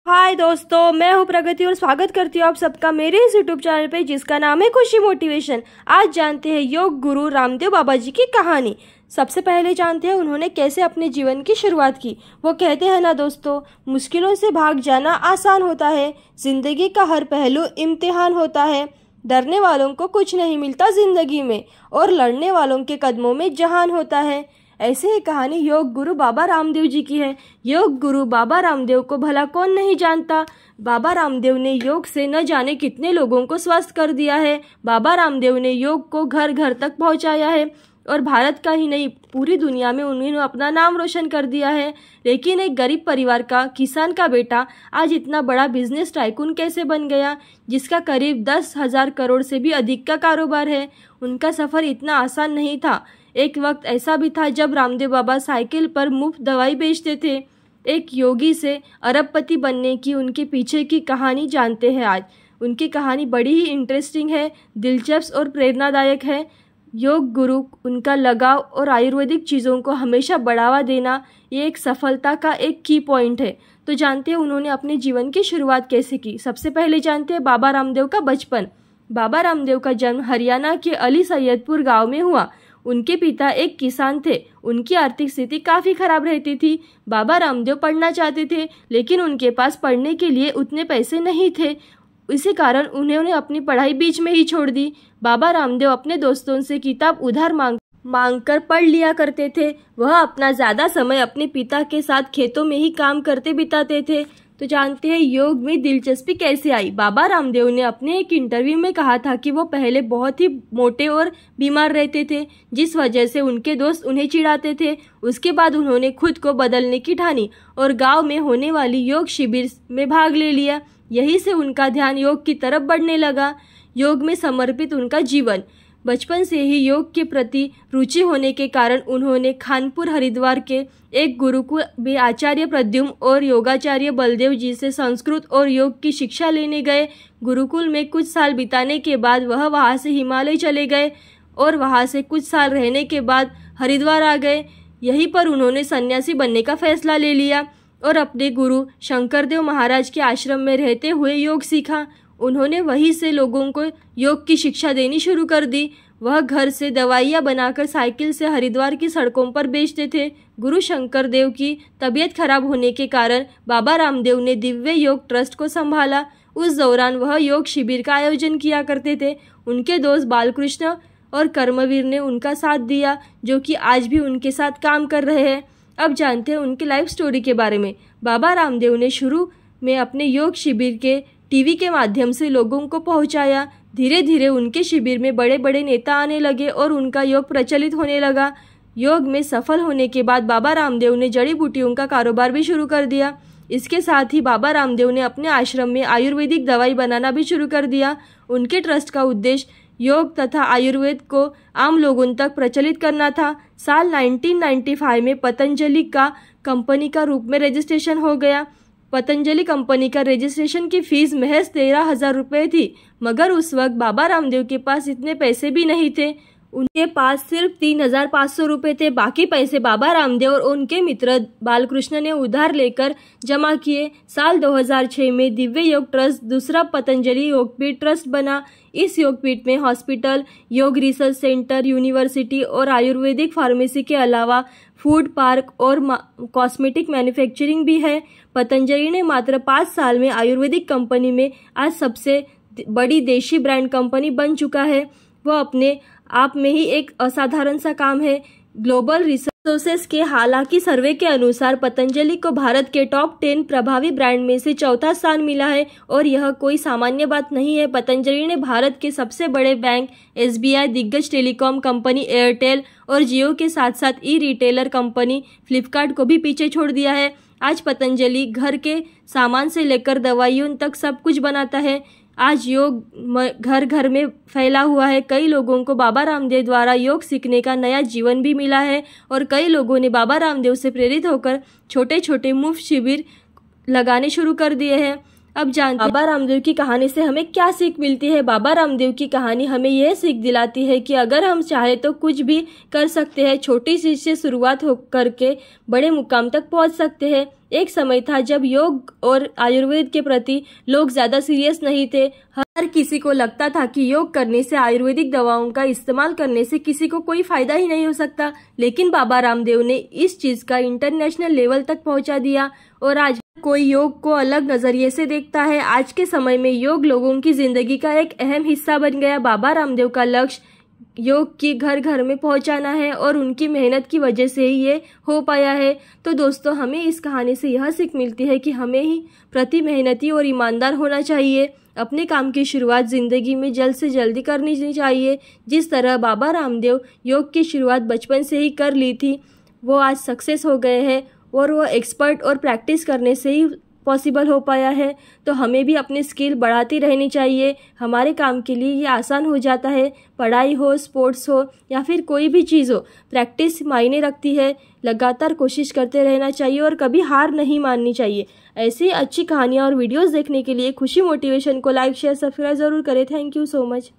हाय दोस्तों, मैं हूं प्रगति और स्वागत करती हूं आप सबका मेरे इस यूट्यूब चैनल पे जिसका नाम है खुशी मोटिवेशन। आज जानते हैं योग गुरु रामदेव बाबा जी की कहानी। सबसे पहले जानते हैं उन्होंने कैसे अपने जीवन की शुरुआत की। वो कहते हैं ना दोस्तों, मुश्किलों से भाग जाना आसान होता है, जिंदगी का हर पहलू इम्तिहान होता है। डरने वालों को कुछ नहीं मिलता जिंदगी में और लड़ने वालों के कदमों में जहान होता है। ऐसे ही कहानी योग गुरु बाबा रामदेव जी की है। योग गुरु बाबा रामदेव को भला कौन नहीं जानता। बाबा रामदेव ने योग से न जाने कितने लोगों को स्वस्थ कर दिया है। बाबा रामदेव ने योग को घर घर तक पहुंचाया है और भारत का ही नहीं पूरी दुनिया में उन्होंने अपना नाम रोशन कर दिया है। लेकिन एक गरीब परिवार का किसान का बेटा आज इतना बड़ा बिजनेस टाइकून कैसे बन गया, जिसका करीब 10,000 करोड़ से भी अधिक का कारोबार है। उनका सफर इतना आसान नहीं था। एक वक्त ऐसा भी था जब रामदेव बाबा साइकिल पर मुफ्त दवाई बेचते थे। एक योगी से अरबपति बनने की उनके पीछे की कहानी जानते हैं आज। उनकी कहानी बड़ी ही इंटरेस्टिंग है, दिलचस्प और प्रेरणादायक है। योग गुरु, उनका लगाव और आयुर्वेदिक चीज़ों को हमेशा बढ़ावा देना, ये एक सफलता का एक की पॉइंट है। तो जानते हैं उन्होंने अपने जीवन की शुरुआत कैसे की। सबसे पहले जानते हैं बाबा रामदेव का बचपन। बाबा रामदेव का जन्म हरियाणा के अली सैयदपुर गाँव में हुआ। उनके पिता एक किसान थे। उनकी आर्थिक स्थिति काफ़ी खराब रहती थी। बाबा रामदेव पढ़ना चाहते थे, लेकिन उनके पास पढ़ने के लिए उतने पैसे नहीं थे। इसी कारण उन्होंने अपनी पढ़ाई बीच में ही छोड़ दी। बाबा रामदेव अपने दोस्तों से किताब उधार मांग कर पढ़ लिया करते थे। वह अपना ज़्यादा समय अपने पिता के साथ खेतों में ही काम करते बिताते थे। तो जानते हैं योग में दिलचस्पी कैसे आई। बाबा रामदेव ने अपने एक इंटरव्यू में कहा था कि वो पहले बहुत ही मोटे और बीमार रहते थे, जिस वजह से उनके दोस्त उन्हें चिढ़ाते थे। उसके बाद उन्होंने खुद को बदलने की ठानी और गांव में होने वाली योग शिविर में भाग ले लिया। यहीं से उनका ध्यान योग की तरफ बढ़ने लगा। योग में समर्पित उनका जीवन। बचपन से ही योग के प्रति रुचि होने के कारण उन्होंने कानपुर हरिद्वार के एक गुरुकुल में आचार्य प्रद्युम्न और योगाचार्य बलदेव जी से संस्कृत और योग की शिक्षा लेने गए। गुरुकुल में कुछ साल बिताने के बाद वह वहां से हिमालय चले गए और वहां से कुछ साल रहने के बाद हरिद्वार आ गए। यहीं पर उन्होंने सन्यासी बनने का फैसला ले लिया और अपने गुरु शंकरदेव महाराज के आश्रम में रहते हुए योग सीखा। उन्होंने वहीं से लोगों को योग की शिक्षा देनी शुरू कर दी। वह घर से दवाइयाँ बनाकर साइकिल से हरिद्वार की सड़कों पर बेचते थे। गुरु शंकरदेव की तबीयत खराब होने के कारण बाबा रामदेव ने दिव्य योग ट्रस्ट को संभाला। उस दौरान वह योग शिविर का आयोजन किया करते थे। उनके दोस्त बालकृष्ण और कर्मवीर ने उनका साथ दिया, जो कि आज भी उनके साथ काम कर रहे हैं। अब जानते हैं उनकी लाइफ स्टोरी के बारे में। बाबा रामदेव ने शुरू में अपने योग शिविर के टीवी के माध्यम से लोगों को पहुंचाया। धीरे धीरे उनके शिविर में बड़े बड़े नेता आने लगे और उनका योग प्रचलित होने लगा। योग में सफल होने के बाद बाबा रामदेव ने जड़ी बूटियों का कारोबार भी शुरू कर दिया। इसके साथ ही बाबा रामदेव ने अपने आश्रम में आयुर्वेदिक दवाई बनाना भी शुरू कर दिया। उनके ट्रस्ट का उद्देश्य योग तथा आयुर्वेद को आम लोगों तक प्रचलित करना था। साल 1995 में पतंजलि का कंपनी का रूप में रजिस्ट्रेशन हो गया। पतंजलि कंपनी का रजिस्ट्रेशन की फीस महज 13,000 रुपये थी, मगर उस वक्त बाबा रामदेव के पास इतने पैसे भी नहीं थे। उनके पास सिर्फ 3,500 रुपये थे। बाकी पैसे बाबा रामदेव और उनके मित्र बालकृष्ण ने उधार लेकर जमा किए। साल 2006 में दिव्य योग ट्रस्ट दूसरा पतंजलि योगपीठ ट्रस्ट बना। इस योगपीठ में हॉस्पिटल, योग रिसर्च सेंटर, यूनिवर्सिटी और आयुर्वेदिक फार्मेसी के अलावा फूड पार्क और कॉस्मेटिक मैन्युफैक्चरिंग भी है। पतंजलि ने मात्र 5 साल में आयुर्वेदिक कंपनी में आज सबसे बड़ी देशी ब्रांड कंपनी बन चुका है। वह अपने आप में ही एक असाधारण सा काम है। ग्लोबल रिसोर्सेस के हालांकि सर्वे के अनुसार पतंजलि को भारत के टॉप 10 प्रभावी ब्रांड में से चौथा स्थान मिला है और यह कोई सामान्य बात नहीं है। पतंजलि ने भारत के सबसे बड़े बैंक SBI, दिग्गज टेलीकॉम कंपनी एयरटेल और जियो के साथ साथ ई रिटेलर कंपनी फ्लिपकार्ट को भी पीछे छोड़ दिया है। आज पतंजलि घर के सामान से लेकर दवाइयों तक सब कुछ बनाता है। आज योग घर घर में फैला हुआ है। कई लोगों को बाबा रामदेव द्वारा योग सीखने का नया जीवन भी मिला है और कई लोगों ने बाबा रामदेव से प्रेरित होकर छोटे छोटे मुफ्त शिविर लगाने शुरू कर दिए हैं। अब जानते हैं बाबा रामदेव की कहानी से हमें क्या सीख मिलती है। बाबा रामदेव की कहानी हमें यह सीख दिलाती है कि अगर हम चाहे तो कुछ भी कर सकते हैं। छोटी चीज से शुरुआत हो करके बड़े मुकाम तक पहुंच सकते हैं। एक समय था जब योग और आयुर्वेद के प्रति लोग ज्यादा सीरियस नहीं थे। हर किसी को लगता था कि योग करने से, आयुर्वेदिक दवाओं का इस्तेमाल करने से किसी को कोई फायदा ही नहीं हो सकता। लेकिन बाबा रामदेव ने इस चीज का इंटरनेशनल लेवल तक पहुंचा दिया और आज कोई योग को अलग नजरिए से देखता है। आज के समय में योग लोगों की जिंदगी का एक अहम हिस्सा बन गया। बाबा रामदेव का लक्ष्य योग की घर घर में पहुंचाना है और उनकी मेहनत की वजह से ही ये हो पाया है। तो दोस्तों, हमें इस कहानी से यह सीख मिलती है कि हमें ही प्रति मेहनती और ईमानदार होना चाहिए। अपने काम की शुरुआत जिंदगी में जल्द से जल्दी करनी चाहिए। जिस तरह बाबा रामदेव योग की शुरुआत बचपन से ही कर ली थी, वो आज सक्सेस हो गए हैं और वो एक्सपर्ट और प्रैक्टिस करने से ही पॉसिबल हो पाया है। तो हमें भी अपनी स्किल बढ़ाती रहनी चाहिए। हमारे काम के लिए ये आसान हो जाता है। पढ़ाई हो, स्पोर्ट्स हो या फिर कोई भी चीज़ हो, प्रैक्टिस मायने रखती है। लगातार कोशिश करते रहना चाहिए और कभी हार नहीं माननी चाहिए। ऐसी अच्छी कहानियाँ और वीडियोस देखने के लिए खुशी मोटिवेशन को लाइक, शेयर, सब्सक्राइब ज़रूर करें। Thank you so much.